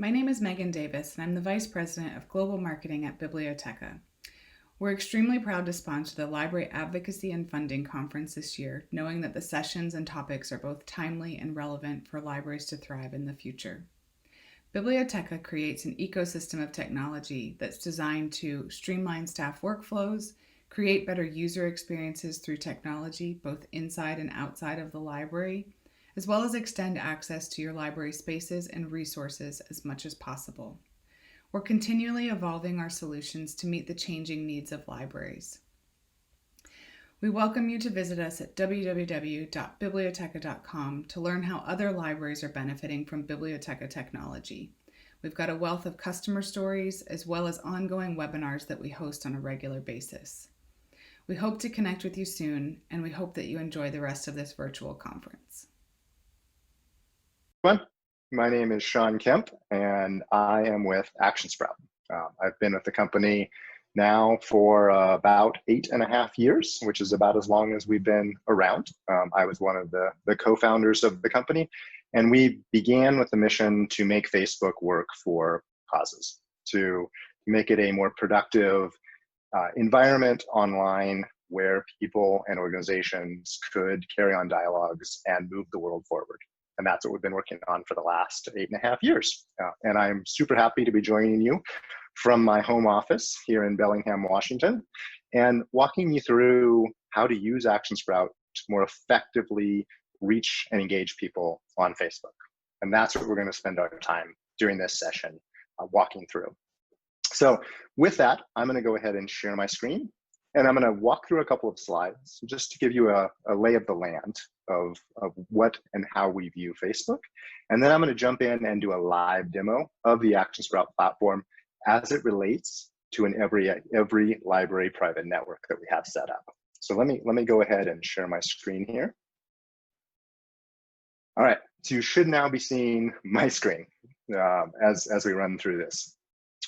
My name is Megan Davis, and I'm the Vice President of Global Marketing at Biblioteca. We're extremely proud to sponsor the Library Advocacy and Funding Conference this year, knowing that the sessions and topics are both timely and relevant for libraries to thrive in the future. Biblioteca creates an ecosystem of technology that's designed to streamline staff workflows, create better user experiences through technology, both inside and outside of the library, as well as extend access to your library spaces and resources as much as possible. We're continually evolving our solutions to meet the changing needs of libraries. We welcome you to visit us at www.biblioteca.com to learn how other libraries are benefiting from Biblioteca technology. We've got a wealth of customer stories as well as ongoing webinars that we host on a regular basis. We hope to connect with you soon, and we hope that you enjoy the rest of this virtual conference. My name is Shawn Kemp, and I am with ActionSprout. I've been with the company now for about 8.5 years, which is about as long as we've been around. I was one of the co-founders of the company, and we began with the mission to make Facebook work for causes, to make it a more productive environment online where people and organizations could carry on dialogues and move the world forward. And that's what we've been working on for the last 8.5 years. And I'm super happy to be joining you from my home office here in Bellingham, Washington, and walking you through how to use ActionSprout to more effectively reach and engage people on Facebook. And that's what we're going to spend our time during this session walking through. So with that, I'm going to go ahead and share my screen. And I'm going to walk through a couple of slides just to give you a lay of the land of what and how we view Facebook. And then I'm going to jump in and do a live demo of the ActionSprout platform as it relates to every library private network that we have set up. So let me go ahead and share my screen here. All right, so you should now be seeing my screen as we run through this,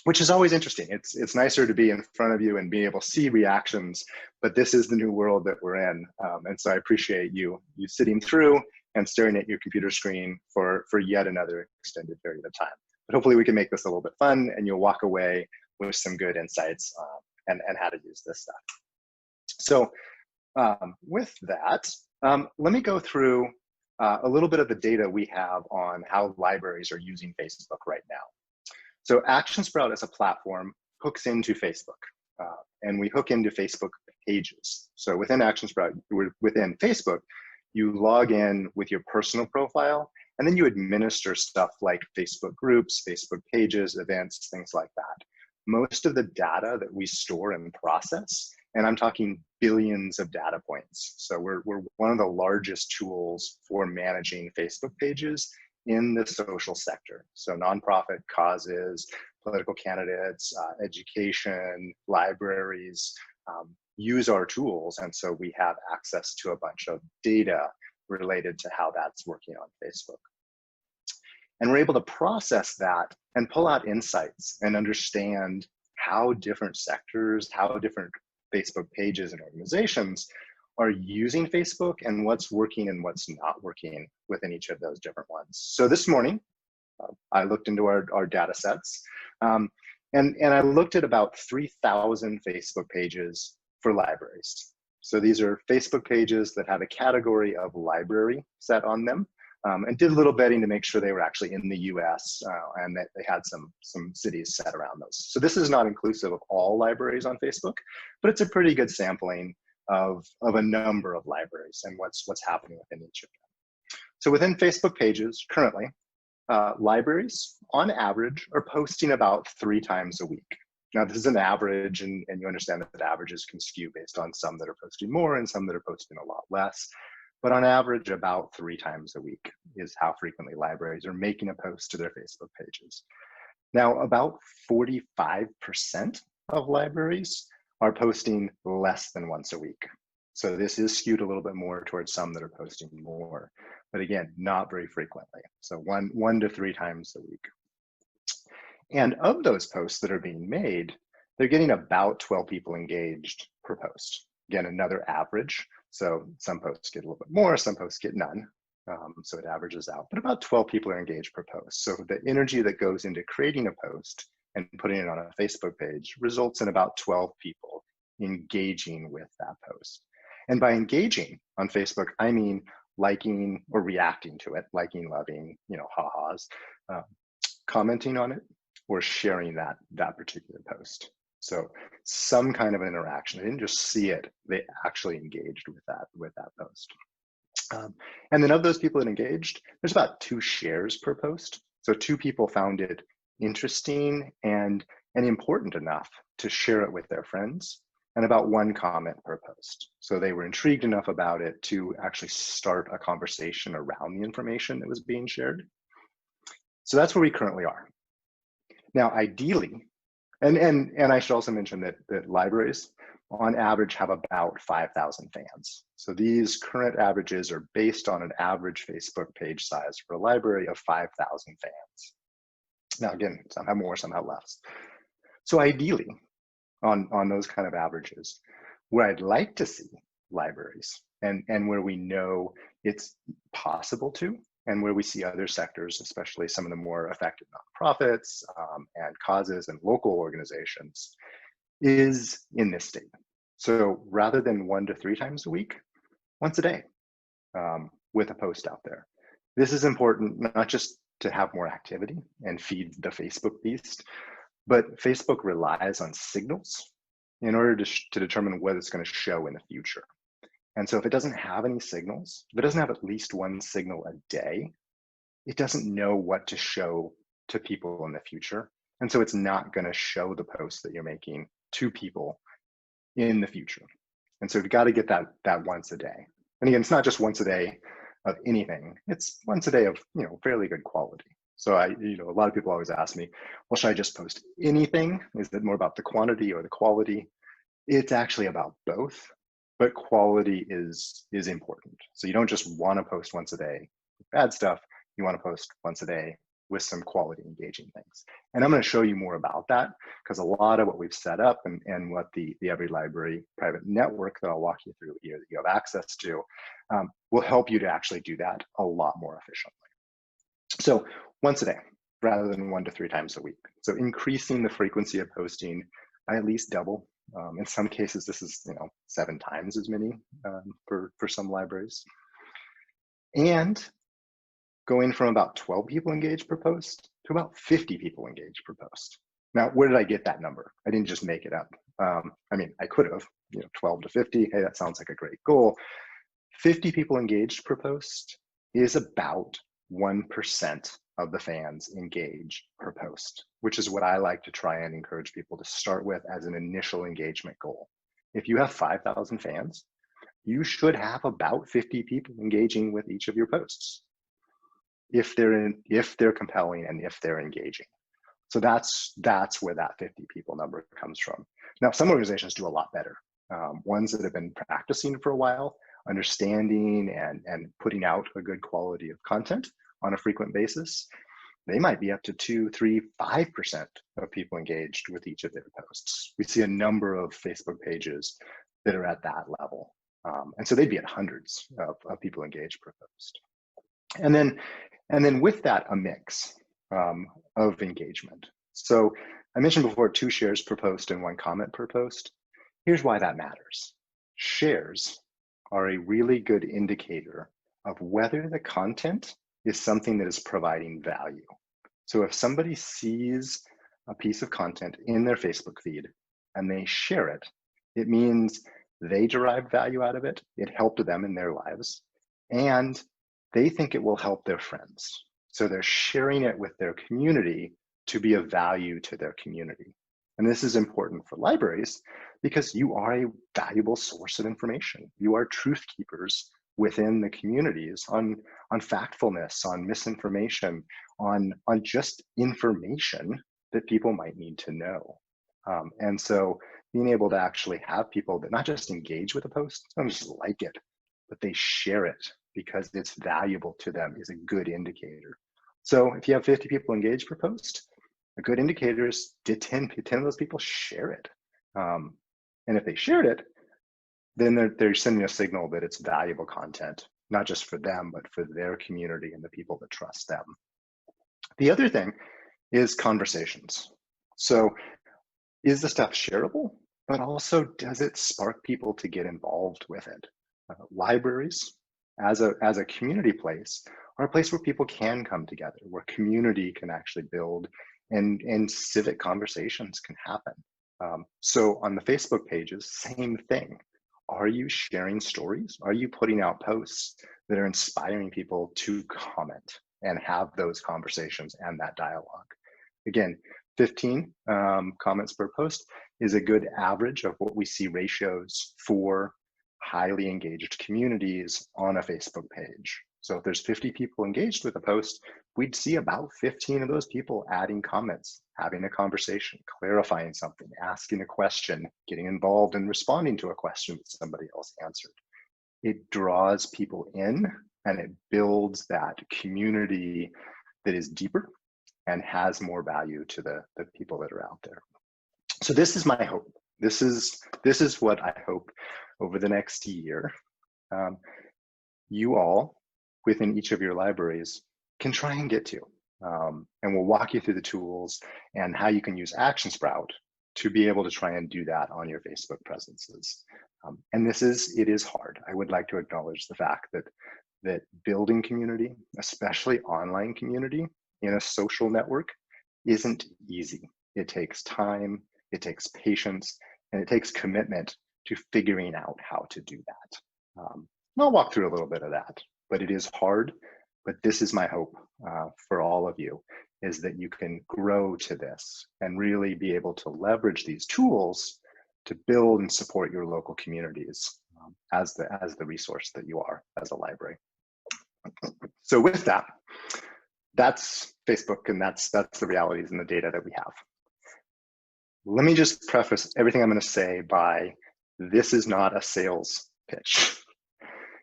which is always interesting. It's nicer to be in front of you and be able to see reactions, but this is the new world that we're in. And so I appreciate you sitting through and staring at your computer screen for yet another extended period of time. But hopefully we can make this a little bit fun and you'll walk away with some good insights and how to use this stuff. So with that, let me go through a little bit of the data we have on how libraries are using Facebook right now. So ActionSprout as a platform hooks into Facebook, and we hook into Facebook pages. So within ActionSprout, within Facebook, you log in with your personal profile, and then you administer stuff like Facebook groups, Facebook pages, events, things like that. Most of the data that we store and process, and I'm talking billions of data points. So we're one of the largest tools for managing Facebook pages in the social sector. So nonprofit causes, political candidates, education, libraries use our tools. And so we have access to a bunch of data related to how that's working on Facebook. And we're able to process that and pull out insights and understand how different sectors, how different Facebook pages and organizations are using Facebook and what's working and what's not working within each of those different ones. So this morning, I looked into our data sets and I looked at about 3,000 Facebook pages for libraries. So these are Facebook pages that have a category of library set on them, and did a little vetting to make sure they were actually in the US and that they had some cities set around those. So this is not inclusive of all libraries on Facebook, but it's a pretty good sampling of a number of libraries and what's happening within each of them. So within Facebook pages currently, libraries on average are posting about 3 times a week. Now this is an average, and you understand that averages can skew based on some that are posting more and some that are posting a lot less. But on average, about 3 times a week is how frequently libraries are making a post to their Facebook pages. Now about 45% of libraries are posting less than once a week. So this is skewed a little bit more towards some that are posting more, but again, not very frequently. So one to 3 times a week. And of those posts that are being made, they're getting about 12 people engaged per post. Again, another average. So some posts get a little bit more, some posts get none. So it averages out, but about 12 people are engaged per post. So the energy that goes into creating a post and putting it on a Facebook page results in about 12 people engaging with that post. And by engaging on Facebook, I mean liking or reacting to it, liking, loving, ha-has, commenting on it, or sharing that particular post. So some kind of interaction. They didn't just see it; they actually engaged with that post. And then of those people that engaged, there's about 2 shares per post. So 2 people found it interesting and important enough to share it with their friends, and about 1 comment per post. So they were intrigued enough about it to actually start a conversation around the information that was being shared. So that's where we currently are. Now, ideally, and I should also mention that libraries on average have about 5,000 fans. So these current averages are based on an average Facebook page size for a library of 5,000 fans. Now, again, some have more, some have less. So ideally, on those kind of averages, where I'd like to see libraries and where we know it's possible to, and where we see other sectors, especially some of the more affected nonprofits and causes and local organizations, is in this state. So rather than 1 to 3 times a week, once a day with a post out there. This is important not just to have more activity and feed the Facebook beast, but Facebook relies on signals in order to determine what it's going to show in the future. And so if it doesn't have any signals, if it doesn't have at least 1 signal a day, it doesn't know what to show to people in the future. And so it's not going to show the post that you're making to people in the future. And so you've got to get that once a day. And again, it's not just once a day of anything, it's once a day of fairly good quality. So a lot of people always ask me, well, should I just post anything? Is it more about the quantity or the quality? It's actually about both, but quality is important. So you don't just want to post once a day with bad stuff. You want to post once a day with some quality engaging things. And I'm going to show you more about that, because a lot of what we've set up and what the Every Library private network that I'll walk you through here that you have access to will help you to actually do that a lot more efficiently. So once a day, rather than 1 to 3 times a week. So increasing the frequency of posting by at least double. In some cases, this is 7 times as many for some libraries. And going from about 12 people engaged per post to about 50 people engaged per post. Now, where did I get that number? I didn't just make it up. I mean, I could have, 12 to 50. Hey, that sounds like a great goal. 50 people engaged per post is about 1% of the fans engage per post, which is what I like to try and encourage people to start with as an initial engagement goal. If you have 5,000 fans, you should have about 50 people engaging with each of your posts, if they're compelling and if they're engaging. So that's where that 50 people number comes from. Now, some organizations do a lot better. Ones that have been practicing for a while, understanding and putting out a good quality of content on a frequent basis, they might be up to 2, 3, 5% of people engaged with each of their posts. We see a number of Facebook pages that are at that level. And so they'd be at hundreds of people engaged per post. And then with that, a mix of engagement. So I mentioned before 2 shares per post and 1 comment per post. Here's why that matters. Shares are a really good indicator of whether the content is something that is providing value. So if somebody sees a piece of content in their Facebook feed and they share it, it means they derived value out of it, it helped them in their lives, and they think it will help their friends. So they're sharing it with their community to be of value to their community. And this is important for libraries because you are a valuable source of information. You are truth keepers within the communities on factfulness, on misinformation, on just information that people might need to know. And so being able to actually have people that not just engage with a post, don't just like it, but they share it because it's valuable to them is a good indicator. So if you have 50 people engaged per post, a good indicator is did 10 of those people share it? And if they shared it, then they're sending a signal that it's valuable content not just for them, but for their community and the people that trust them. The other thing is conversations. So is the stuff shareable, but also does it spark people to get involved with it? Libraries as a community place are a place where people can come together, where community can actually build and civic conversations can happen. So on the Facebook pages, same thing. Are you sharing stories? Are you putting out posts that are inspiring people to comment and have those conversations and that dialogue? Again, 15 comments per post is a good average of what we see ratios for highly engaged communities on a Facebook page. So if there's 50 people engaged with a post, we'd see about 15 of those people adding comments, having a conversation, clarifying something, asking a question, getting involved and responding to a question that somebody else answered. It draws people in and it builds that community that is deeper and has more value to the people that are out there. So this is my hope. This is what I hope over the next year, you all within each of your libraries can try and get to. And we'll walk you through the tools and how you can use Action Sprout to be able to try and do that on your Facebook presences. And it is hard. I would like to acknowledge the fact that building community, especially online community in a social network, isn't easy. It takes time, it takes patience, and it takes commitment to figuring out how to do that. I'll walk through a little bit of that, but it is hard. But this is my hope for all of you, is that you can grow to this and really be able to leverage these tools to build and support your local communities as the resource that you are as a library. So with that, that's Facebook, and that's the realities and the data that we have. Let me just preface everything I'm going to say by, this is not a sales pitch.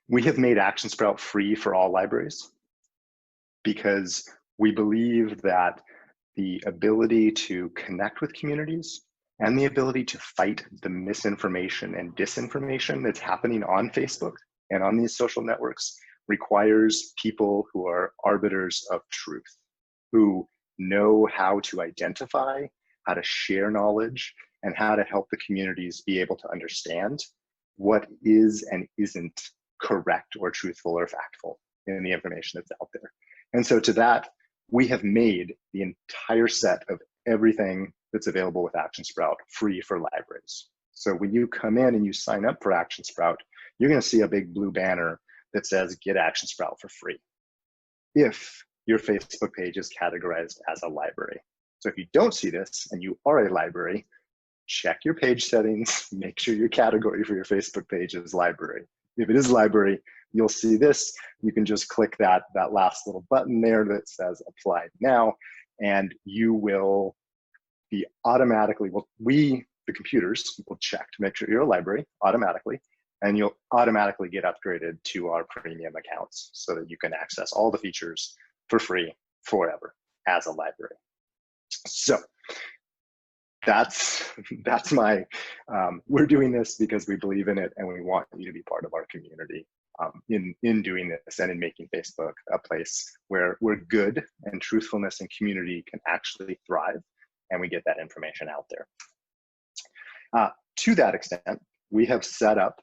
We have made Action Sprout free for all libraries because we believe that the ability to connect with communities and the ability to fight the misinformation and disinformation that's happening on Facebook and on these social networks requires people who are arbiters of truth, who know how to identify, how to share knowledge, and how to help the communities be able to understand what is and isn't correct or truthful or factful in the information that's out there. And so to that, we have made the entire set of everything that's available with Action Sprout free for libraries. So when you come in and you sign up for Action Sprout, you're going to see a big blue banner that says get Action Sprout for free if your Facebook page is categorized as a library. So if you don't see this and you are a library, check your page settings, make sure your category for your Facebook page is library. If it is library, you'll see this. You can just click that last little button there that says apply now, and you will be automatically, the computers will check to make sure you're a library automatically, and you'll automatically get upgraded to our premium accounts so that you can access all the features for free forever as a library. So that's my, we're doing this because we believe in it and we want you to be part of our community in doing this and in making Facebook a place where good and truthfulness and community can actually thrive, and we get that information out there. To that extent, we have set up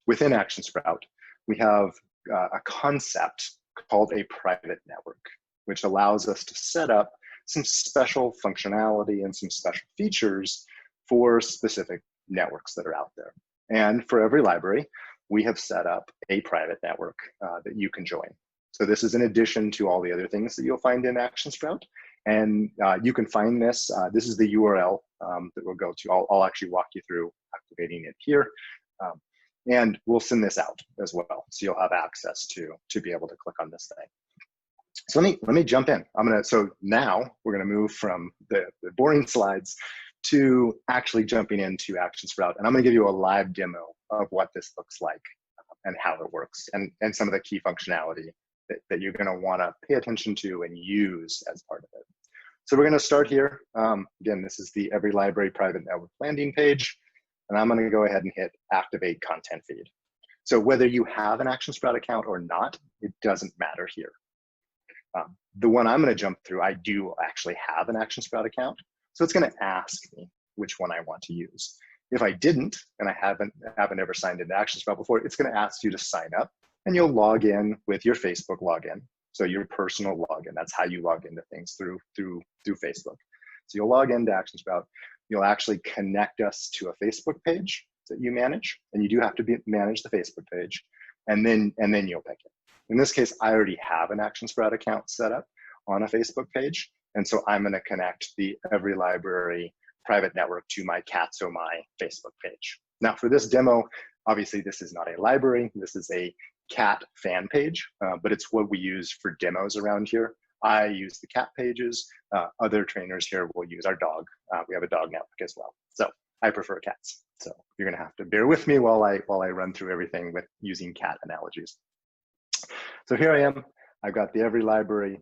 within Action Sprout, we have a concept called a private network, which allows us to set up some special functionality and some special features for specific networks that are out there. And for every library, we have set up a private network that you can join. So this is in addition to all the other things that you'll find in Action Sprout. And you can find this, this is the URL that we'll go to. I'll actually walk you through activating it here. And we'll send this out as well. So you'll have access to be able to click on this thing. So let me jump in. So now we're gonna move from the boring slides to actually jumping into Action Sprout. And I'm gonna give you a live demo of what this looks like and how it works and some of the key functionality that you're gonna wanna pay attention to and use as part of it. So we're gonna start here. Again, this is the Every Library Private Network landing page. And I'm gonna go ahead and hit Activate Content Feed. So whether you have an Action Sprout account or not, it doesn't matter here. The one I'm going to jump through, I do actually have an Action Sprout account. So it's going to ask me which one I want to use. If I didn't, and I haven't ever signed into Action Sprout before, it's going to ask you to sign up, and you'll log in with your Facebook login. So your personal login, that's how you log into things through Facebook. So you'll log into Action Sprout. You'll actually connect us to a Facebook page that you manage, and you do have to manage the Facebook page, and then you'll pick it. In this case, I already have an Action Sprout account set up on a Facebook page, and so I'm going to connect the Every Library private network to my Cats Oh My Facebook page. Now, for this demo, obviously this is not a library. This is a cat fan page, but it's what we use for demos around here. I use the cat pages. Other trainers here will use our dog. We have a dog network as well. So I prefer cats. So you're going to have to bear with me while I run through everything with using cat analogies. So here I am. I've got the Every Library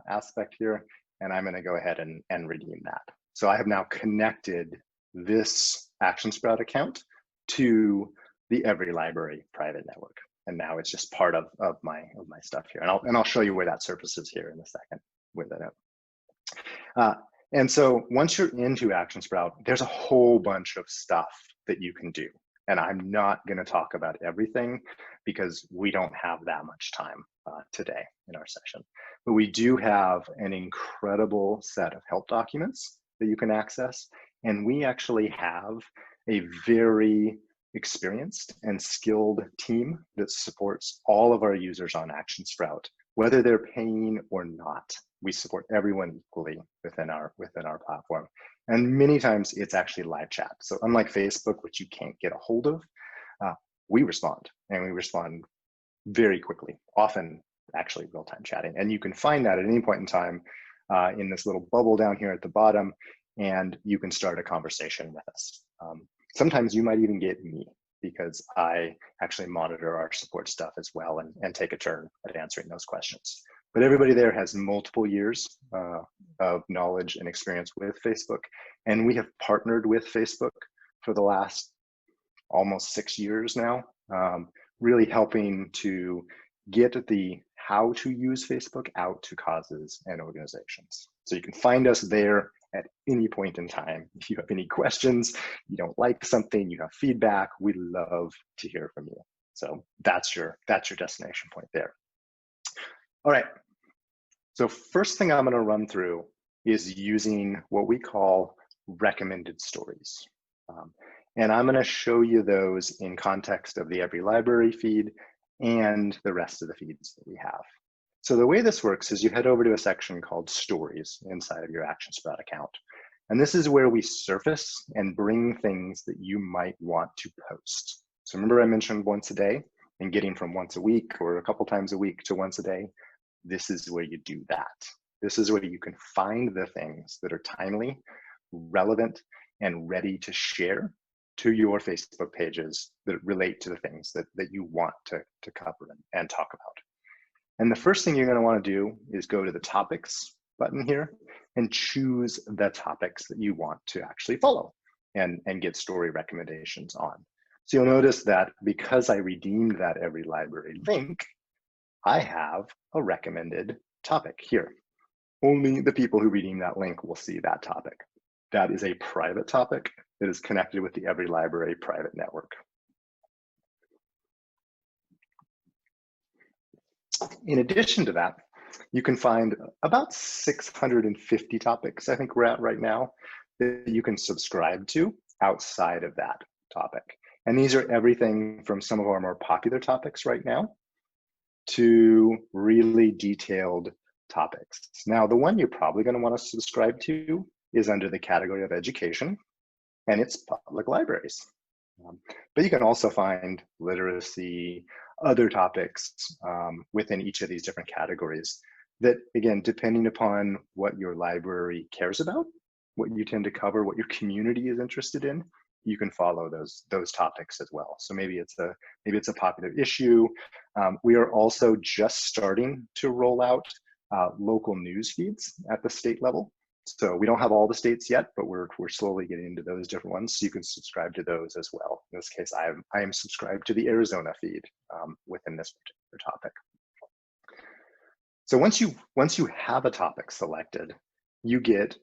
aspect here, and I'm going to go ahead and redeem that. So I have now connected this Action Sprout account to the Every Library private network, and now it's just part of my stuff here. And I'll show you where that surfaces here in a second with it. And so once you're into Action Sprout, there's a whole bunch of stuff that you can do. And I'm not going to talk about everything because we don't have that much time today in our session. But we do have an incredible set of help documents that you can access. And we actually have a very experienced and skilled team that supports all of our users on Action Sprout, whether they're paying or not. We support everyone equally within our platform. And many times it's actually live chat. So unlike Facebook, which you can't get a hold of, we respond, and we respond very quickly, often actually real-time chatting. And you can find that at any point in time in this little bubble down here at the bottom, and you can start a conversation with us. Sometimes you might even get me, because I actually monitor our support stuff as well and take a turn at answering those questions. But everybody there has multiple years of knowledge and experience with Facebook. And we have partnered with Facebook for the last almost 6 years now, really helping to get the how to use Facebook out to causes and organizations. So you can find us there at any point in time. If you have any questions, you don't like something, you have feedback, we'd love to hear from you. So that's your destination point there. All right, so first thing I'm going to run through is using what we call recommended stories. And I'm going to show you those in context of the Every Library feed and the rest of the feeds that we have. So the way this works is you head over to a section called Stories inside of your Action Sprout account. And this is where we surface and bring things that you might want to post. So remember I mentioned once a day, and getting from once a week or a couple times a week to once a day. This is where you do that. This is where you can find the things that are timely, relevant, and ready to share to your Facebook pages that relate to the things that you want to cover and talk about. And the first thing you're going to want to do is go to the topics button here and choose the topics that you want to actually follow and get story recommendations on. So you'll notice that because I redeemed that Every Library link, I have a recommended topic here. Only the people who redeem that link will see that topic. That is a private topic that is connected with the Every Library private network. In addition to that, you can find about 650 topics, I think we're at right now, that you can subscribe to outside of that topic. And these are everything from some of our more popular topics right now to really detailed topics. Now, the one you're probably going to want to subscribe to is under the category of education, and it's public libraries. But you can also find literacy, other topics within each of these different categories that, again, depending upon what your library cares about, what you tend to cover, what your community is interested in, you can follow those topics as well. So maybe it's a popular issue. We are also just starting to roll out local news feeds at the state level. So we don't have all the states yet, but we're slowly getting into those different ones. So you can subscribe to those as well. In this case, I am subscribed to the Arizona feed within this particular topic. So once you have a topic selected, you get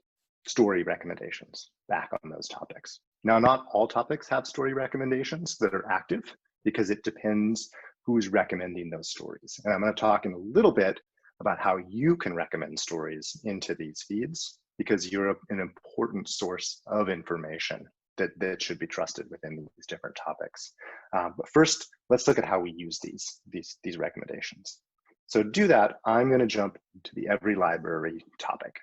story recommendations back on those topics. Now, not all topics have story recommendations that are active because it depends who's recommending those stories. And I'm going to talk in a little bit about how you can recommend stories into these feeds because you're an important source of information that should be trusted within these different topics. But first, let's look at how we use these recommendations. So to do that, I'm going to jump to the Every Library topic.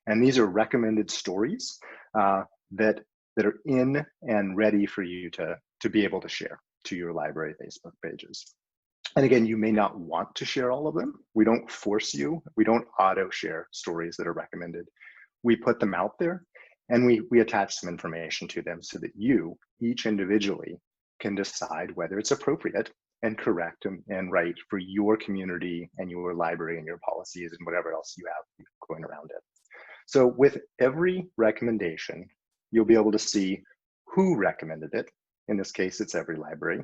And these are recommended stories that are in and ready for you to be able to share to your library Facebook pages. And again, you may not want to share all of them. We don't force you. We don't auto share stories that are recommended. We put them out there and we attach some information to them so that you, each individually, can decide whether it's appropriate and correct and right for your community and your library and your policies and whatever else you have going around it. So with every recommendation, you'll be able to see who recommended it. In this case, it's Every Library.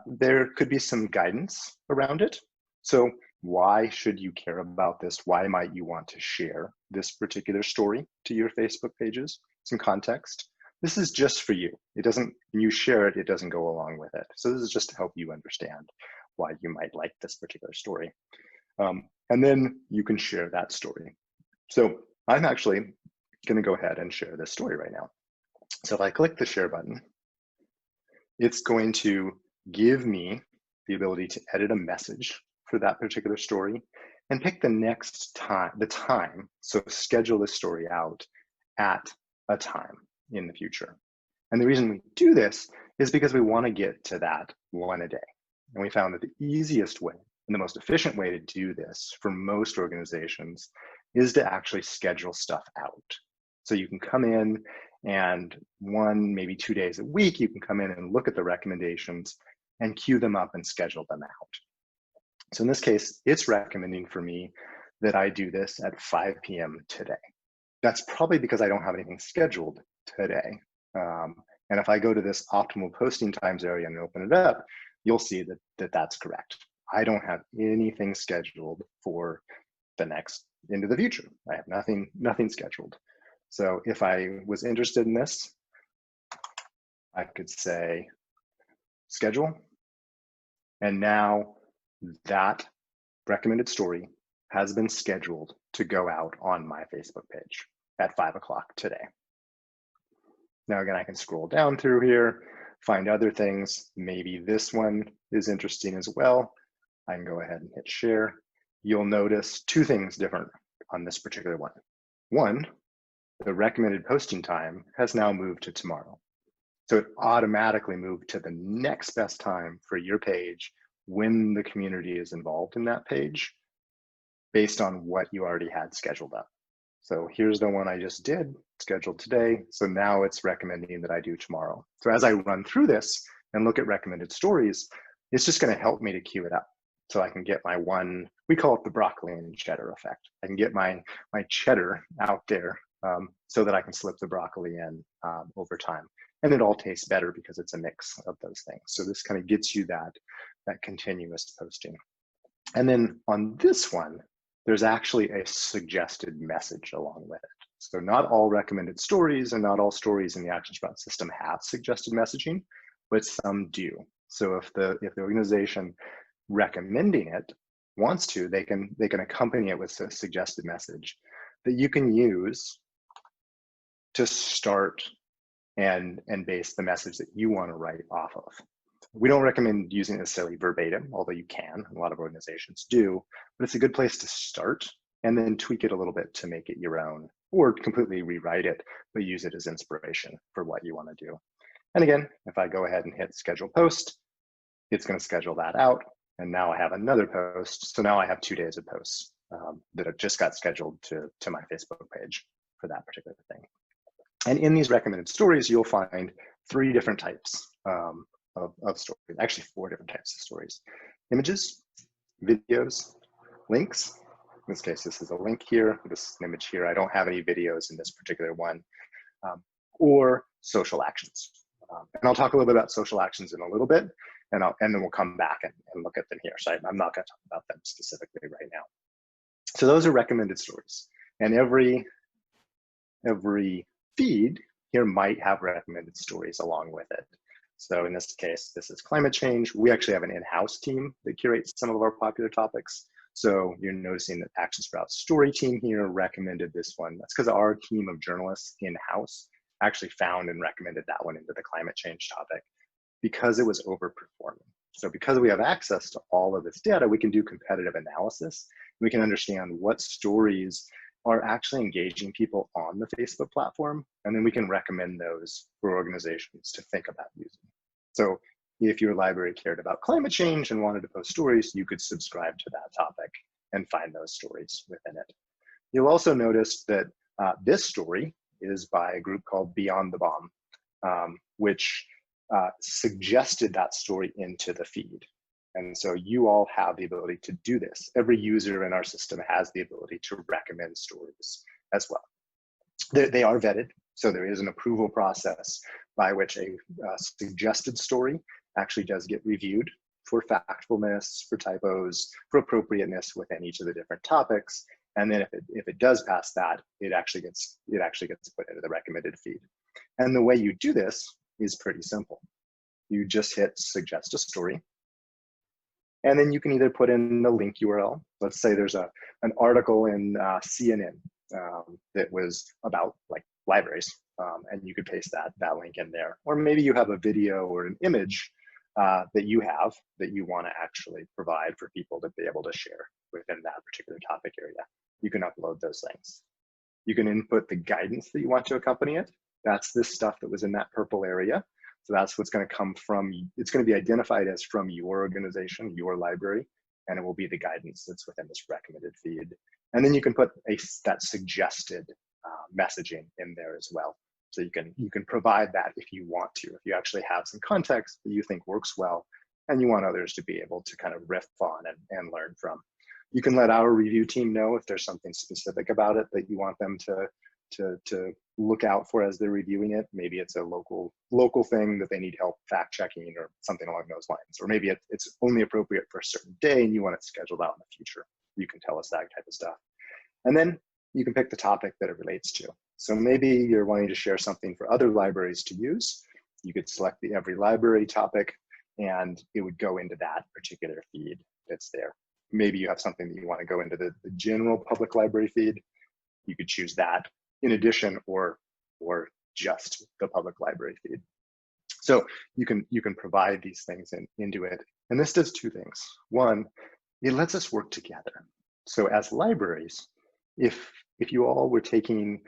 There could be some guidance around it. So why should you care about this? Why might you want to share this particular story to your Facebook pages? Some context. This is just for you. It doesn't, when you share it, it doesn't go along with it. So this is just to help you understand why you might like this particular story. And then you can share that story. So I'm actually going to go ahead and share this story right now. So if I click the share button, it's going to give me the ability to edit a message for that particular story and pick the next time, so schedule this story out at a time in the future. And the reason we do this is because we want to get to that one a day. And we found that the easiest way and the most efficient way to do this for most organizations is to actually schedule stuff out. So you can come in and 1, maybe 2 days a week, you can come in and look at the recommendations and queue them up and schedule them out. So in this case, it's recommending for me that I do this at 5 p.m. today. That's probably because I don't have anything scheduled today. And if I go to this optimal posting times area and open it up, you'll see that that's correct. I don't have anything scheduled for the next into the future. I have nothing scheduled. So if I was interested in this, I could say schedule. And now that recommended story has been scheduled to go out on my Facebook page at 5 o'clock today. Now again, I can scroll down through here, find other things. Maybe this one is interesting as well. I can go ahead and hit share. You'll notice 2 things different on this particular one. One, the recommended posting time has now moved to tomorrow. So it automatically moved to the next best time for your page when the community is involved in that page based on what you already had scheduled up. So here's the one I just did, scheduled today. So now it's recommending that I do tomorrow. So as I run through this and look at recommended stories, it's just going to help me to queue it up. So I can get my one, we call it the broccoli and cheddar effect. I can get my cheddar out there so that I can slip the broccoli in over time. And it all tastes better because it's a mix of those things. So this kind of gets you that continuous posting. And then on this one, there's actually a suggested message along with it. So not all recommended stories and not all stories in the Action Sprout system have suggested messaging, but some do. So if the organization recommending it wants to, they can accompany it with a suggested message that you can use to start and base the message that you want to write off of. We don't recommend using it necessarily verbatim, although you can, a lot of organizations do, but it's a good place to start and then tweak it a little bit to make it your own, or completely rewrite it, but use it as inspiration for what you want to do. And again, if I go ahead and hit schedule post, it's going to schedule that out. And now I have another post. So now I have 2 days of posts that have just got scheduled to my Facebook page for that particular thing. And in these recommended stories, you'll find 3 different types of stories, actually 4 different types of stories: images, videos, links, this case, this is a link here, this is an image here. I don't have any videos in this particular one, or social actions. And I'll talk a little bit about social actions in a little bit, and then we'll come back and look at them here. So I'm not going to talk about them specifically right now. So those are recommended stories, and every feed here might have recommended stories along with it. So in this case, this is climate change. We actually have an in-house team that curates some of our popular topics. So you're noticing that Action Sprout's story team here recommended this one. That's because our team of journalists in-house actually found and recommended that one into the climate change topic because it was overperforming. So because we have access to all of this data, we can do competitive analysis. We can understand what stories are actually engaging people on the Facebook platform, and then we can recommend those for organizations to think about using. So if your library cared about climate change and wanted to post stories, you could subscribe to that topic and find those stories within it. You'll also notice that this story is by a group called Beyond the Bomb, which suggested that story into the feed. And so you all have the ability to do this. Every user in our system has the ability to recommend stories as well. They are vetted, so there is an approval process by which a suggested story actually does get reviewed for factfulness, for typos, for appropriateness within each of the different topics. And then if it does pass that, it actually gets put into the recommended feed. And the way you do this is pretty simple. You just hit suggest a story, and then you can either put in the link URL. Let's say there's an article in CNN that was about like libraries, and you could paste that link in there. Or maybe you have a video or an image that you want to actually provide for people to be able to share within that particular topic area. You can upload those things. You can input the guidance that you want to accompany it. That's this stuff that was in that purple area. So that's what's going to come from, it's going to be identified as from your organization, your library, and it will be the guidance that's within this recommended feed. And then you can put that suggested messaging in there as well. So you can provide that if you want to, if you actually have some context that you think works well, and you want others to be able to kind of riff on and learn from. You can let our review team know if there's something specific about it that you want them to look out for as they're reviewing it. Maybe it's a local thing that they need help fact checking or something along those lines. Or maybe it's only appropriate for a certain day and you want it scheduled out in the future. You can tell us that type of stuff. And then you can pick the topic that it relates to. So maybe you're wanting to share something for other libraries to use. You could select the every library topic and it would go into that particular feed that's there. Maybe you have something that you want to go into the general public library feed. You could choose that in addition or just the public library feed. So you can provide these things into it. And this does two things. One, it lets us work together. So as libraries, if you all were taking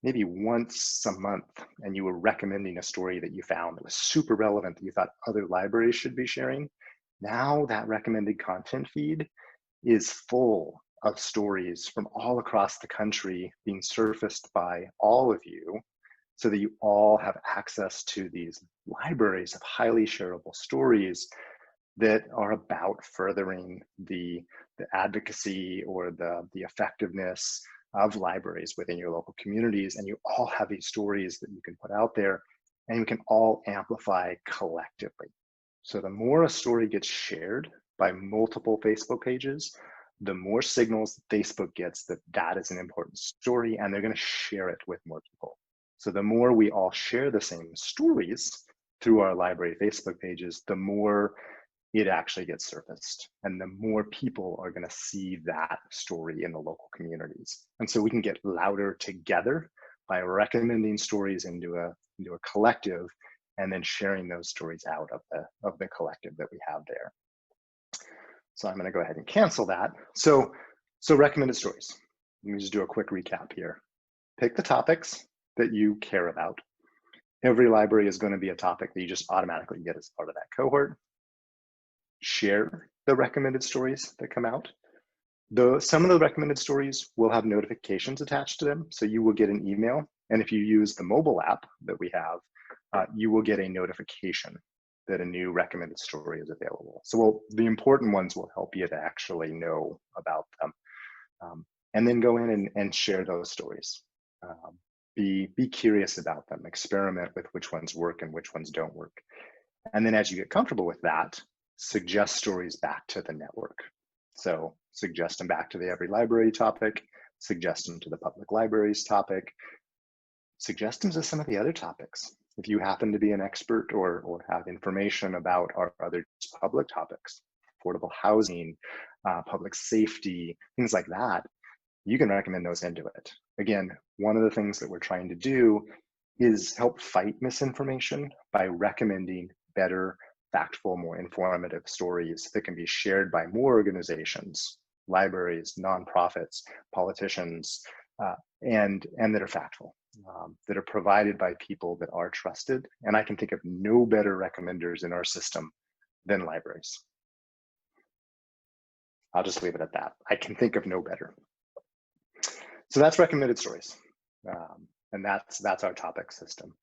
maybe once a month and you were recommending a story that you found that was super relevant that you thought other libraries should be sharing, now that recommended content feed is full of stories from all across the country being surfaced by all of you so that you all have access to these libraries of highly shareable stories that are about furthering the advocacy or the effectiveness of libraries within your local communities. And you all have these stories that you can put out there and you can all amplify collectively. So the more a story gets shared by multiple Facebook pages, the more signals Facebook gets that that is an important story and they're going to share it with more people. So the more we all share the same stories through our library Facebook pages, the more it actually gets surfaced and the more people are going to see that story in the local communities. And so we can get louder together by recommending stories into a collective and then sharing those stories out of the collective that we have there. So I'm going to go ahead and cancel that. So recommended stories. Let me just do a quick recap here. Pick the topics that you care about. Every library is going to be a topic that you just automatically get as part of that cohort. Share the recommended stories that come out. Some of the recommended stories will have notifications attached to them. So you will get an email. And if you use the mobile app that we have, you will get a notification that a new recommended story is available. So the important ones will help you to actually know about them. And then go in and share those stories. Be curious about them, experiment with which ones work and which ones don't work. And then as you get comfortable with that, suggest stories back to the network. So suggest them back to the Every Library topic, suggest them to the Public Libraries topic, suggest them to some of the other topics. If you happen to be an expert or have information about our other public topics, affordable housing, public safety, things like that, you can recommend those into it. Again, one of the things that we're trying to do is help fight misinformation by recommending better, factful, more informative stories that can be shared by more organizations, libraries, nonprofits, politicians, and that are factful, that are provided by people that are trusted. And I can think of no better recommenders in our system than libraries. I'll just leave it at that. I can think of no better. So that's recommended stories. And that's our topic system.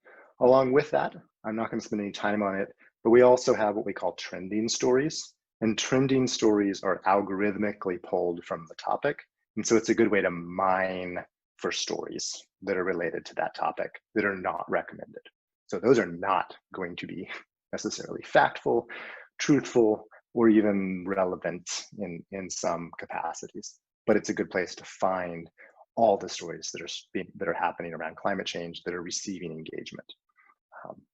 Along with that, I'm not going to spend any time on it, but we also have what we call trending stories. And trending stories are algorithmically pulled from the topic. And so it's a good way to mine for stories that are related to that topic that are not recommended. So those are not going to be necessarily factful, truthful, or even relevant in some capacities. But it's a good place to find all the stories that are happening around climate change that are receiving engagement.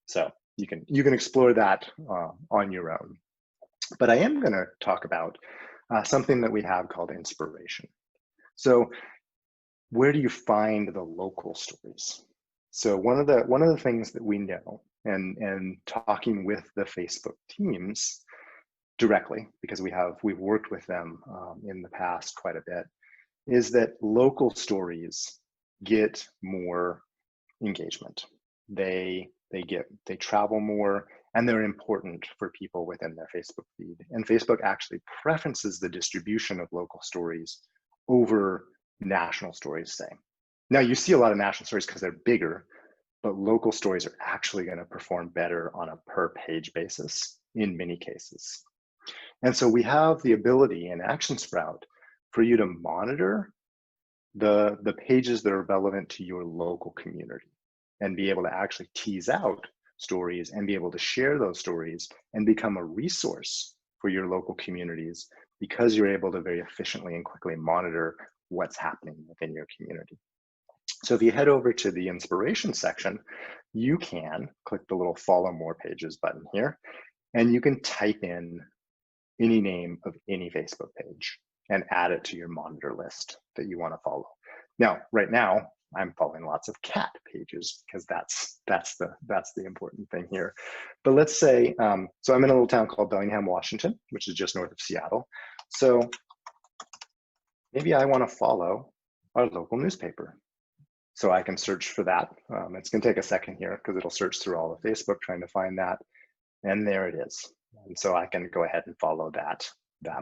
So you can explore that on your own. But I am going to talk about something that we have called inspiration. So where do you find the local stories? So one of the things that we know, and talking with the Facebook teams directly, because we've worked with them in the past quite a bit, is that local stories get more engagement. They travel more, and they're important for people within their Facebook feed. And Facebook actually preferences the distribution of local stories over national stories, say. Now you see a lot of national stories because they're bigger, but local stories are actually going to perform better on a per page basis in many cases. And so we have the ability in Action Sprout for you to monitor the pages that are relevant to your local community and be able to actually tease out stories and be able to share those stories and become a resource for your local communities because you're able to very efficiently and quickly monitor what's happening within your community. So if you head over to the inspiration section, you can click the little follow more pages button here, and you can type in any name of any Facebook page and add it to your monitor list that you want to follow. Now, right now, I'm following lots of cat pages because that's the important thing here. But let's say, so I'm in a little town called Bellingham, Washington, which is just north of Seattle. So maybe I want to follow our local newspaper. So I can search for that. It's going to take a second here because it'll search through all of Facebook trying to find that. And there it is. And so I can go ahead and follow that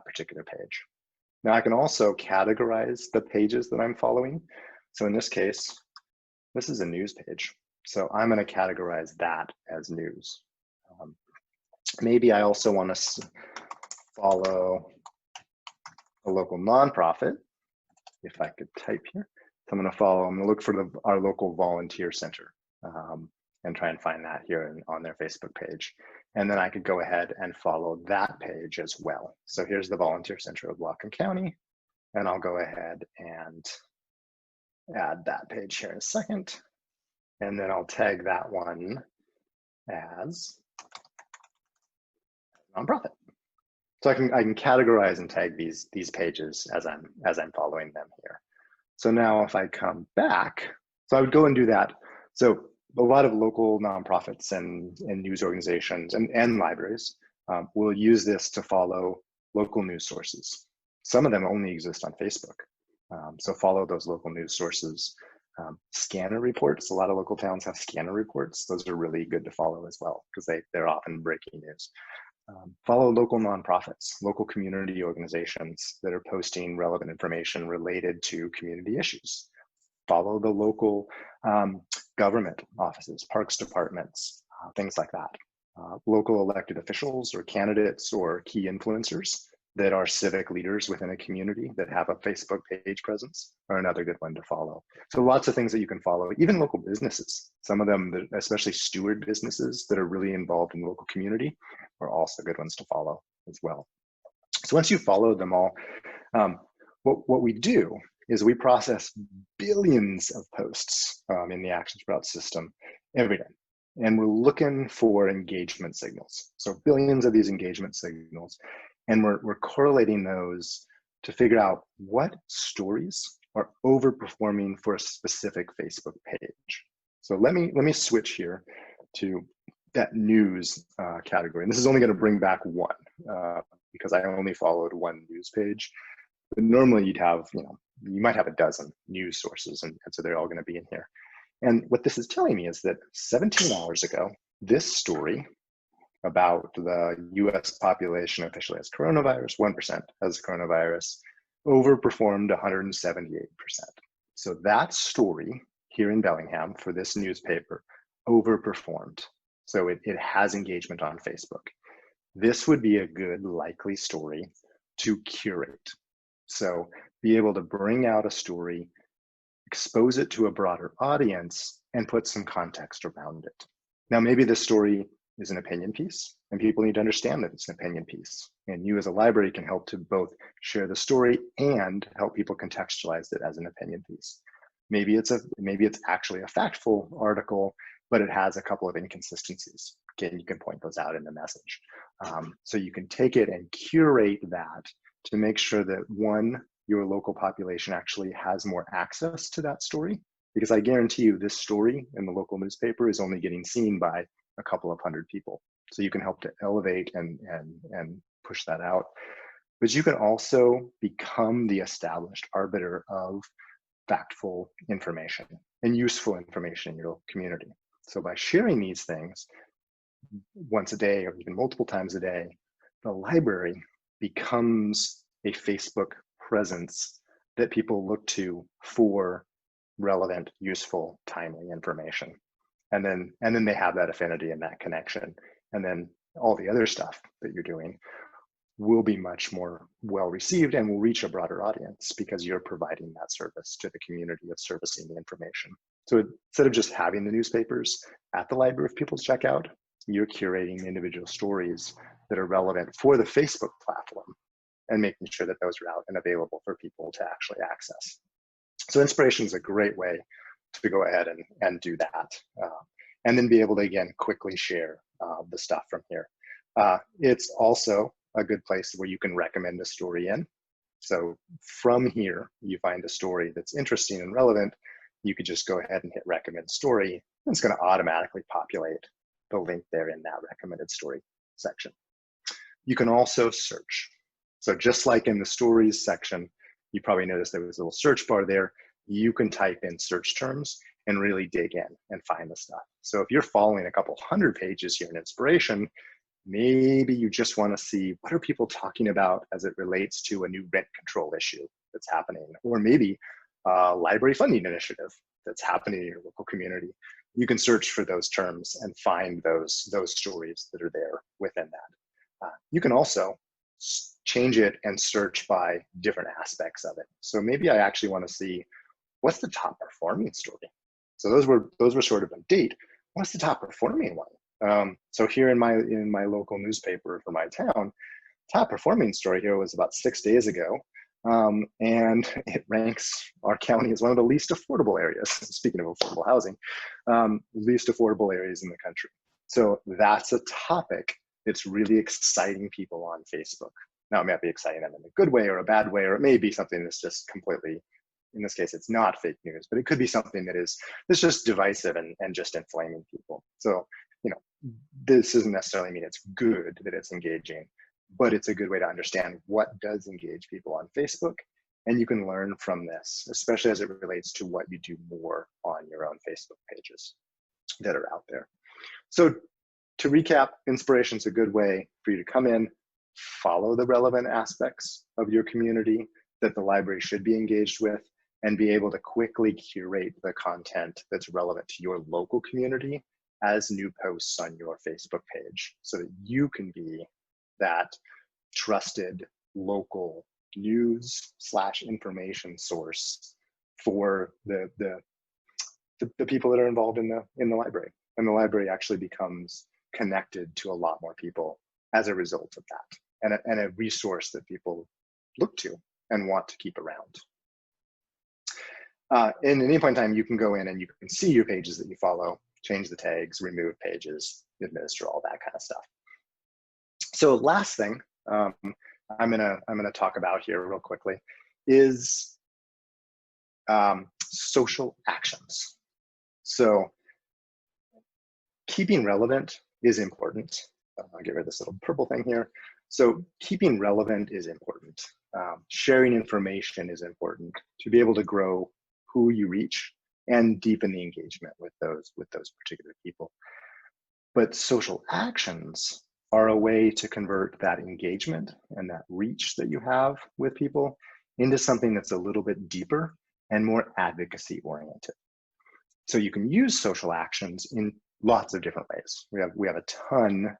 particular page. Now I can also categorize the pages that I'm following. So in this case, this is a news page. So I'm going to categorize that as news. Maybe I also want to follow a local nonprofit, if I could type here. So I'm going to look for our local volunteer center and try and find that here on their Facebook page. And then I could go ahead and follow that page as well. So here's the volunteer center of Whatcom County, and I'll go ahead and add that page here in a second. And then I'll tag that one as nonprofit. So I can categorize and tag these pages as I'm following them here. So now if I come back, so I would go and do that. So a lot of local nonprofits and news organizations and libraries will use this to follow local news sources. Some of them only exist on Facebook. So follow those local news sources. Scanner reports, a lot of local towns have scanner reports. Those are really good to follow as well because they're often breaking news. Follow local nonprofits, local community organizations that are posting relevant information related to community issues. Follow the local government offices, parks departments, things like that. Local elected officials or candidates or key influencers that are civic leaders within a community that have a Facebook page presence are another good one to follow. So lots of things that you can follow, even local businesses. Some of them, especially steward businesses that are really involved in the local community, are also good ones to follow as well. So once you follow them all, what we do is we process billions of posts in the action sprout system every day. And we're looking for engagement signals. So billions of these engagement signals. And we're correlating those to figure out what stories are overperforming for a specific Facebook page. So let me switch here to that news category. And this is only going to bring back one because I only followed one news page. But normally you'd have, you might have a dozen news sources, and so they're all going to be in here. And what this is telling me is that 17 hours ago, this story about the US population officially has coronavirus, 1% has coronavirus, overperformed 178%. So that story here in Bellingham for this newspaper overperformed. So it has engagement on Facebook. This would be a good likely story to curate. So be able to bring out a story, expose it to a broader audience, and put some context around it. Now, maybe this story is an opinion piece, and people need to understand that it's an opinion piece. And you as a library can help to both share the story and help people contextualize it as an opinion piece. Maybe it's actually a factful article, but it has a couple of inconsistencies. Again, you can point those out in the message. So you can take it and curate that to make sure that one, your local population actually has more access to that story, because I guarantee you this story in the local newspaper is only getting seen by a couple of hundred people. So you can help to elevate and push that out. But you can also become the established arbiter of factful information and useful information in your community. So by sharing these things once a day or even multiple times a day, the library becomes a Facebook presence that people look to for relevant, useful, timely information. And then they have that affinity and that connection. And then all the other stuff that you're doing will be much more well received and will reach a broader audience because you're providing that service to the community of servicing the information. So instead of just having the newspapers at the library for people to check out, you're curating individual stories that are relevant for the Facebook platform and making sure that those are out and available for people to actually access. So inspiration is a great way to go ahead and do that. And then be able to, again, quickly share the stuff from here. It's also a good place where you can recommend a story in. So from here, you find a story that's interesting and relevant, you could just go ahead and hit recommend story, and it's going to automatically populate the link there in that recommended story section. You can also search. So just like in the stories section, you probably noticed there was a little search bar there. You can type in search terms and really dig in and find the stuff. So if you're following a couple hundred pages here in inspiration, maybe you just want to see what are people talking about as it relates to a new rent control issue that's happening, or maybe a library funding initiative that's happening in your local community. You can search for those terms and find those stories that are there within that. You can also change it and search by different aspects of it. So maybe I actually want to see what's the top performing story. So those were sort of a date. What's the top performing one? So here in my local newspaper for my town, top performing story here was about 6 days ago. And it ranks our county as one of the least affordable areas. Speaking of affordable housing, least affordable areas in the country. So that's a topic that's really exciting people on Facebook. Now, it might be exciting them in a good way or a bad way, or it may be something that's just completely, in this case, it's not fake news, but it could be something that's just divisive and just inflaming people. So, this doesn't necessarily mean it's good that it's engaging, but it's a good way to understand what does engage people on Facebook. And you can learn from this, especially as it relates to what you do more on your own Facebook pages that are out there. So to recap, inspiration is a good way for you to come in, follow the relevant aspects of your community that the library should be engaged with, and be able to quickly curate the content that's relevant to your local community as new posts on your Facebook page so that you can be that trusted local news / information source for the people that are involved in the library. And the library actually becomes connected to a lot more people as a result of that, and a resource that people look to and want to keep around. And at any point in time, you can go in and you can see your pages that you follow, change the tags, remove pages, administer all that kind of stuff. So last thing I'm gonna talk about here real quickly is social actions. So keeping relevant is important. I'll get rid of this little purple thing here. So keeping relevant is important. Sharing information is important to be able to grow who you reach and deepen the engagement with those particular people. But social actions are a way to convert that engagement and that reach that you have with people into something that's a little bit deeper and more advocacy oriented. So you can use social actions in lots of different ways. We have a ton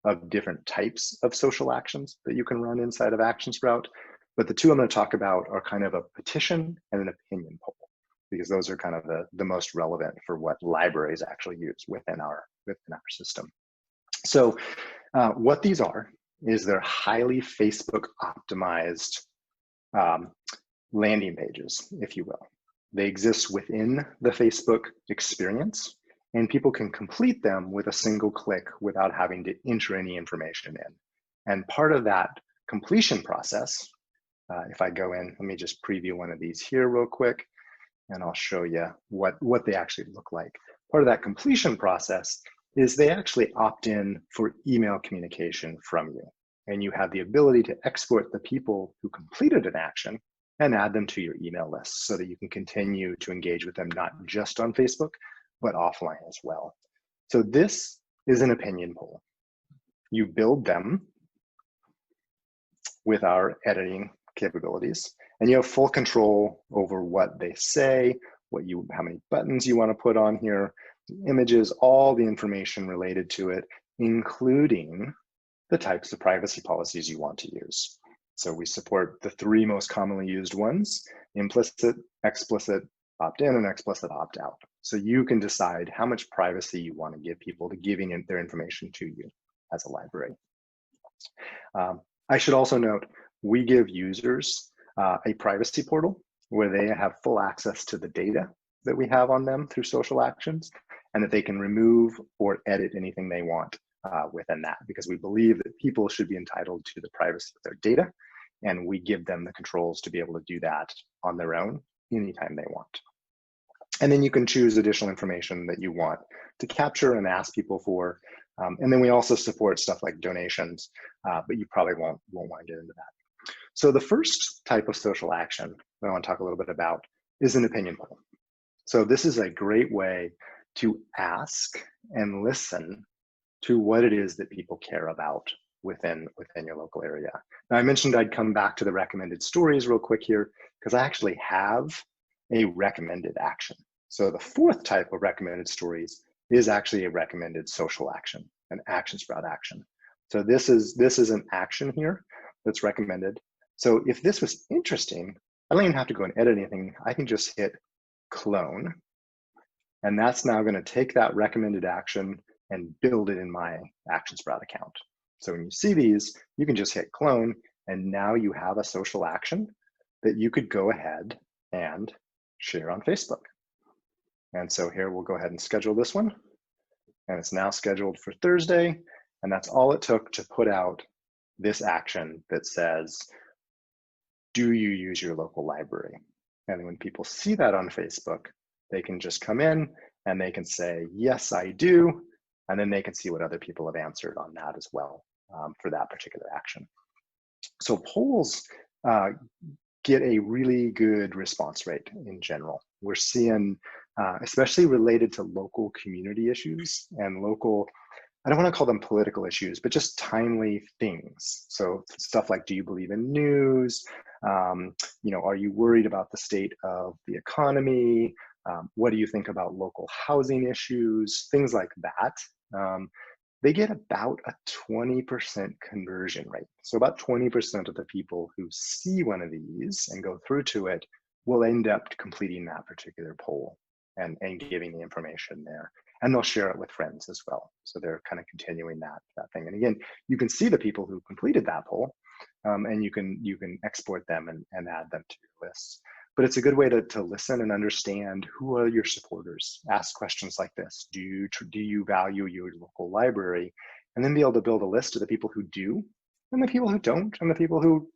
of different types of social actions that you can run inside of Action Sprout, but the two I'm going to talk about are kind of a petition and an opinion poll, because those are kind of the most relevant for what libraries actually use within our system. So what these are is they're highly Facebook optimized landing pages, if you will. They exist within the Facebook experience, and people can complete them with a single click without having to enter any information in. And part of that completion process, if I go in, let me just preview one of these here real quick, and I'll show you what they actually look like. Part of that completion process is they actually opt in for email communication from you. And you have the ability to export the people who completed an action and add them to your email list so that you can continue to engage with them, not just on Facebook, but offline as well. So this is an opinion poll. You build them with our editing capabilities, and you have full control over what they say, how many buttons you want to put on here, images, all the information related to it, including the types of privacy policies you want to use. So we support the three most commonly used ones: implicit, explicit, opt-in, and explicit opt-out. So you can decide how much privacy you want to give people to giving their information to you as a library. I should also note, we give users a privacy portal where they have full access to the data that we have on them through social actions, and that they can remove or edit anything they want within that, because we believe that people should be entitled to the privacy of their data, and we give them the controls to be able to do that on their own anytime they want. And then you can choose additional information that you want to capture and ask people for. And then we also support stuff like donations, but you probably won't want to get into that. So the first type of social action that I want to talk a little bit about is an opinion poll. So this is a great way to ask and listen to what it is that people care about within your local area. Now, I mentioned I'd come back to the recommended stories real quick here, because I actually have a recommended action. So the fourth type of recommended stories is actually a recommended social action, an Action Sprout action. So this is an action here that's recommended. So if this was interesting, I don't even have to go and edit anything. I can just hit clone, and that's now going to take that recommended action and build it in my Action Sprout account. So when you see these, you can just hit clone, and now you have a social action that you could go ahead and share on Facebook. And so here we'll go ahead and schedule this one, and it's now scheduled for Thursday, and that's all it took to put out this action that says, do you use your local library? And when people see that on Facebook, they can just come in and they can say, yes, I do. And then they can see what other people have answered on that as well for that particular action. So polls get a really good response rate in general. We're seeing, especially related to local community issues and local, I don't want to call them political issues, but just timely things. So stuff like, do you believe in news? Are you worried about the state of the economy? What do you think about local housing issues? Things like that. they get about a 20% conversion rate. So about 20% of the people who see one of these and go through to it will end up completing that particular poll and giving the information there. And they'll share it with friends as well. So they're kind of continuing that thing. And again, you can see the people who completed that poll, and you can export them and add them to your lists. But it's a good way to listen and understand who are your supporters. Ask questions like this: Do you value your local library? And then be able to build a list of the people who do, and the people who don't, and the people who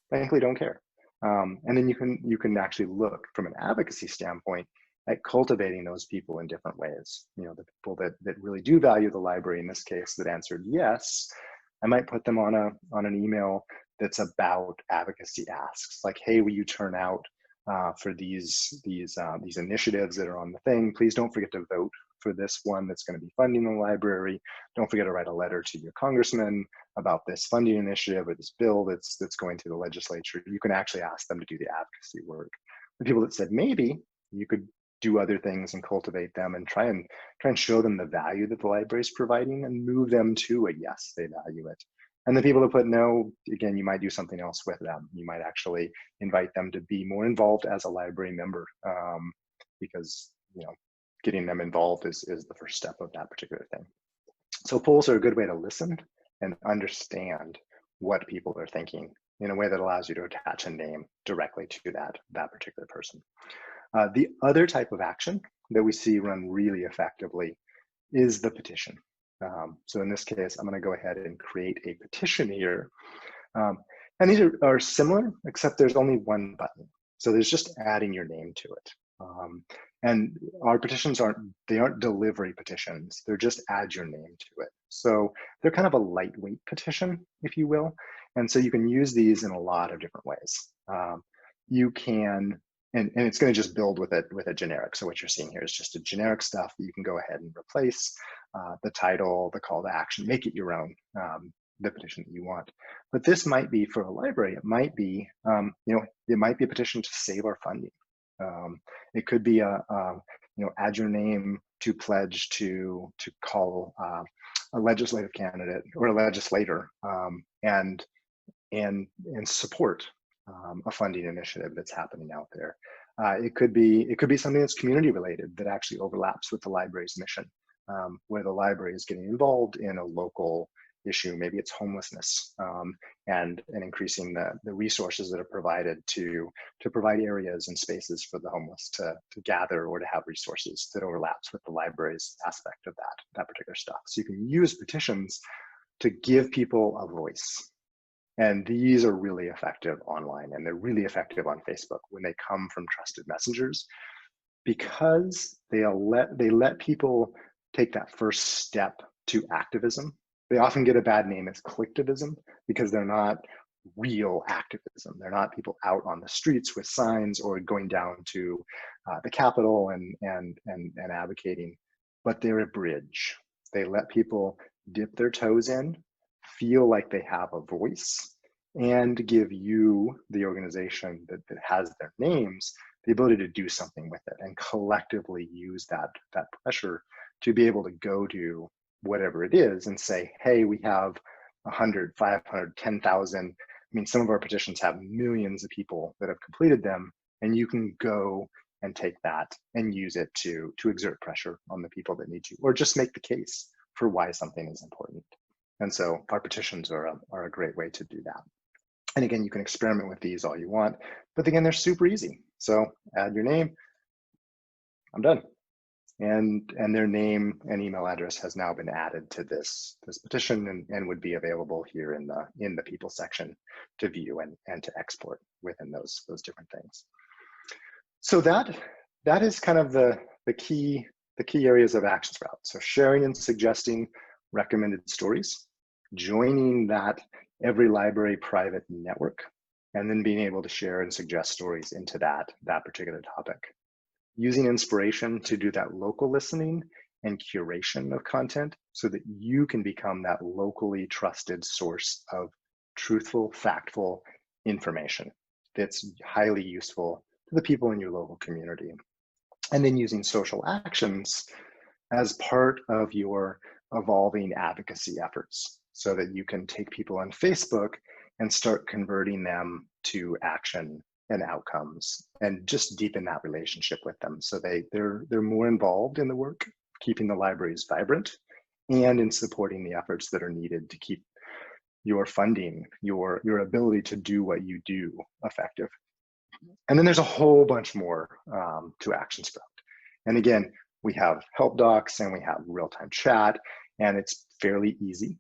frankly don't care. And then you can actually look from an advocacy standpoint at cultivating those people in different ways. You know, the people that really do value the library, in this case, that answered yes, I might put them on an email that's about advocacy asks, like, hey, will you turn out for these initiatives that are on the thing? Please don't forget to vote for this one that's going to be funding the library. Don't forget to write a letter to your congressman about this funding initiative or this bill that's going through the legislature. You can actually ask them to do the advocacy work. The people that said maybe, you could do other things and cultivate them and try and show them the value that the library is providing and move them to a yes, they value it. And the people that put no, again, you might do something else with them. You might actually invite them to be more involved as a library member, because, you know, getting them involved is the first step of that particular thing. So polls are a good way to listen and understand what people are thinking in a way that allows you to attach a name directly to that particular person. The other type of action that we see run really effectively is the petition. So in this case, I'm going to go ahead and create a petition here. And these are similar, except there's only one button. So there's just adding your name to it. And our petitions aren't delivery petitions. They're just add your name to it. So they're kind of a lightweight petition, if you will. And so you can use these in a lot of different ways. You can, and it's going to just build with a generic. So what you're seeing here is just a generic stuff that you can go ahead and replace the title, the call to action, make it your own, the petition that you want. But this might be for a library. It might be, it might be a petition to save our funding. It could be add your name to pledge to call a legislative candidate or a legislator and support a funding initiative that's happening out there. It could be something that's community related that actually overlaps with the library's mission, where the library is getting involved in a local issue. Maybe it's homelessness, and increasing the resources that are provided to provide areas and spaces for the homeless to gather or to have resources that overlaps with the library's aspect of that particular stuff. So you can use petitions to give people a voice. And these are really effective online, and they're really effective on Facebook when they come from trusted messengers, because they let people take that first step to activism. They often get a bad name as clicktivism because they're not real activism. They're not people out on the streets with signs or going down to the Capitol and advocating, but they're a bridge. They let people dip their toes in, feel like they have a voice, and give you, the organization that has their names, the ability to do something with it and collectively use that pressure to be able to go to whatever it is and say, hey, we have 100, 500, 10,000. I mean, some of our petitions have millions of people that have completed them, and you can go and take that and use it to exert pressure on the people that need to, or just make the case for why something is important. And so our petitions are a great way to do that. And again, you can experiment with these all you want, but again, they're super easy. So add your name, I'm done. And their name and email address has now been added to this petition and would be available here in the people section to view and to export within those different things. So that is kind of the key areas of action route. So sharing and suggesting recommended stories, joining that every library private network, and then being able to share and suggest stories into that particular topic. Using inspiration to do that local listening and curation of content so that you can become that locally trusted source of truthful, factful information that's highly useful to the people in your local community. And then using social actions as part of your evolving advocacy efforts so that you can take people on Facebook and start converting them to action and outcomes and just deepen that relationship with them so they're more involved in the work, keeping the libraries vibrant and in supporting the efforts that are needed to keep your funding, your ability to do what you do effective. And then there's a whole bunch more to Action Sprout. And again, we have help docs and we have real-time chat, and it's fairly easy.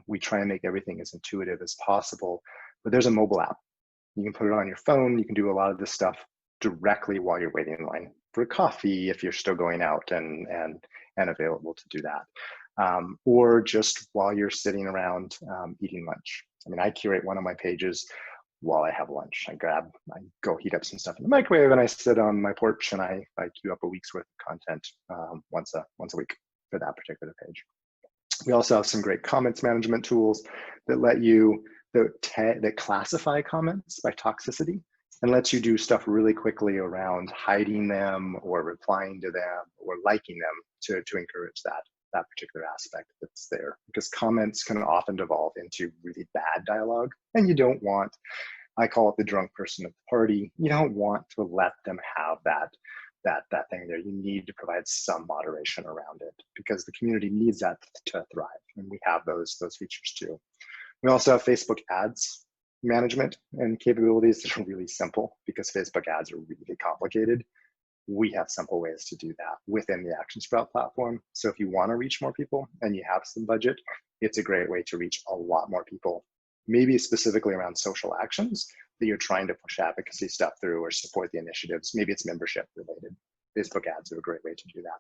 We try and make everything as intuitive as possible, but there's a mobile app. You can put it on your phone. You can do a lot of this stuff directly while you're waiting in line for a coffee if you're still going out and available to do that. Or just while you're sitting around eating lunch. I mean, I curate one of my pages while I have lunch. I go heat up some stuff in the microwave, and I sit on my porch and I queue up a week's worth of content once a week for that particular page. We also have some great comments management tools that let you that classify comments by toxicity and lets you do stuff really quickly around hiding them or replying to them or liking them to encourage that particular aspect that's there, because comments can often devolve into really bad dialogue, and you don't want, I call it the drunk person at the party, you don't want to let them have that thing there. You need to provide some moderation around it because the community needs that to thrive, and we have those features too. We also have Facebook ads management and capabilities that are really simple because Facebook ads are really complicated. We have simple ways to do that within the Action Sprout platform. So if you want to reach more people and you have some budget, it's a great way to reach a lot more people, maybe specifically around social actions that you're trying to push advocacy stuff through or support the initiatives. Maybe it's membership related. Facebook ads are a great way to do that.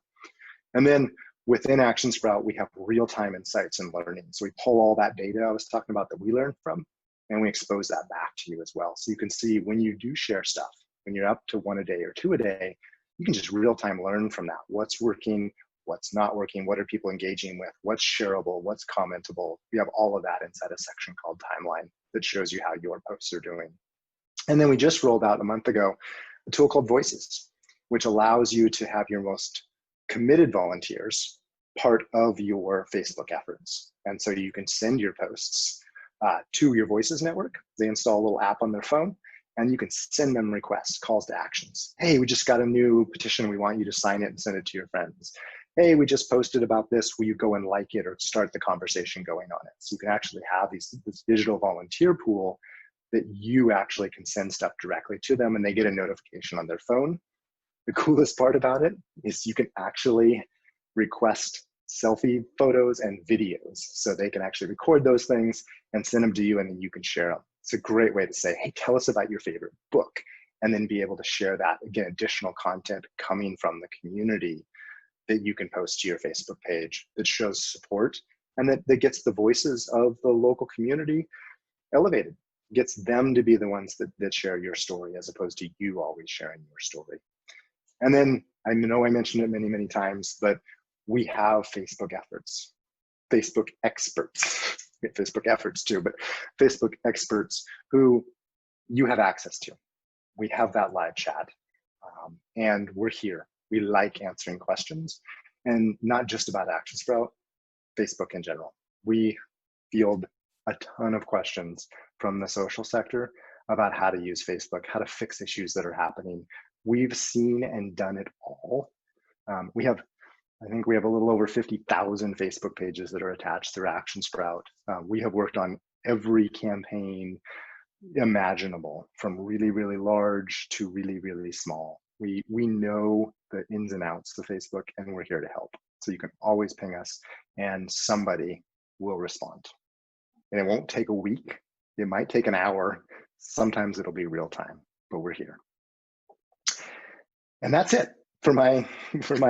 And then within Action Sprout, we have real-time insights and learning. So we pull all that data I was talking about that we learned from, and we expose that back to you as well. So you can see when you do share stuff, when you're up to 1 a day or 2 a day, you can just real-time learn from that. What's working, what's not working, what are people engaging with, what's shareable, what's commentable. We have all of that inside a section called Timeline that shows you how your posts are doing. And then we just rolled out a month ago a tool called Voices, which allows you to have your most committed volunteers part of your Facebook efforts. And so you can send your posts to your Voices network. They install a little app on their phone, and you can send them requests, calls to actions. Hey, we just got a new petition. We want you to sign it and send it to your friends. Hey, we just posted about this. Will you go and like it or start the conversation going on it? So you can actually have this digital volunteer pool that you actually can send stuff directly to them, and they get a notification on their phone. The coolest part about it is you can actually request selfie photos and videos. So they can actually record those things and send them to you, and then you can share them. It's a great way to say, hey, tell us about your favorite book, and then be able to share that, again, additional content coming from the community that you can post to your Facebook page that shows support and that gets the voices of the local community elevated, gets them to be the ones that share your story as opposed to you always sharing your story. And then I know I mentioned it many, many times, but we have Facebook efforts, Facebook experts, Facebook efforts too, but Facebook experts who you have access to. We have that live chat, and we're here. We like answering questions, and not just about Action Sprout, Facebook in general. We field a ton of questions from the social sector about how to use Facebook, how to fix issues that are happening. We've seen and done it all. I think we have a little over 50,000 Facebook pages that are attached through Action Sprout. We have worked on every campaign imaginable, from really, really large to really, really small. We know the ins and outs of Facebook, and we're here to help. So you can always ping us and somebody will respond. And it won't take a week. It might take an hour. Sometimes it'll be real time, but we're here. And that's it for my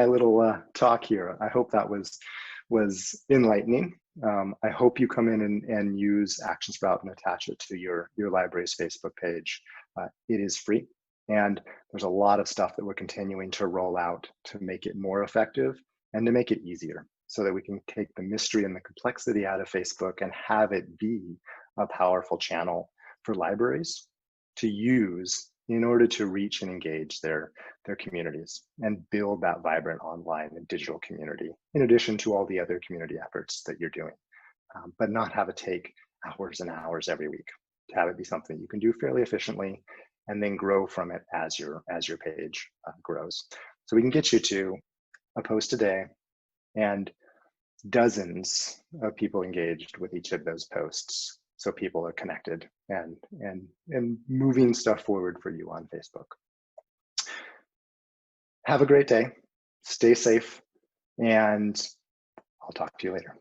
little talk here. I hope that was enlightening. I hope you come in and use Action Sprout and attach it to your library's Facebook page. It is free, and there's a lot of stuff that we're continuing to roll out to make it more effective and to make it easier so that we can take the mystery and the complexity out of Facebook and have it be a powerful channel for libraries to use in order to reach and engage their communities and build that vibrant online and digital community, in addition to all the other community efforts that you're doing, but not have it take hours and hours every week. To have it be something you can do fairly efficiently and then grow from it as your page grows. So we can get you to a post a day and dozens of people engaged with each of those posts. So people are connected and moving stuff forward for you on Facebook. Have a great day, stay safe, and I'll talk to you later.